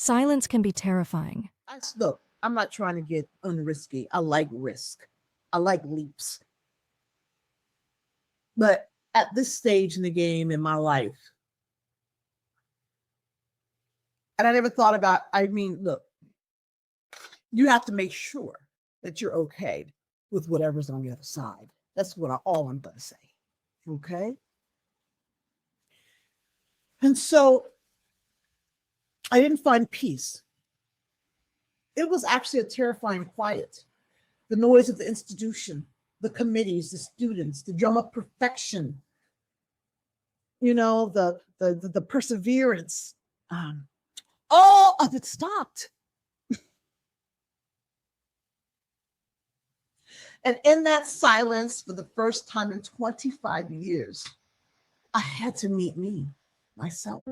Silence can be terrifying. Look, I'm not trying to get unrisky. I like risk. I like leaps. But at this stage in the game in my life, and I never thought about, look, you have to make sure that you're okay with whatever's on the other side. That's all I'm going to say. Okay? And so I didn't find peace. It was actually a terrifying quiet. The noise of the institution, the committees, the students, the drum of perfection, the perseverance. All of it stopped. And in that silence, for the first time in 25 years, I had to meet myself.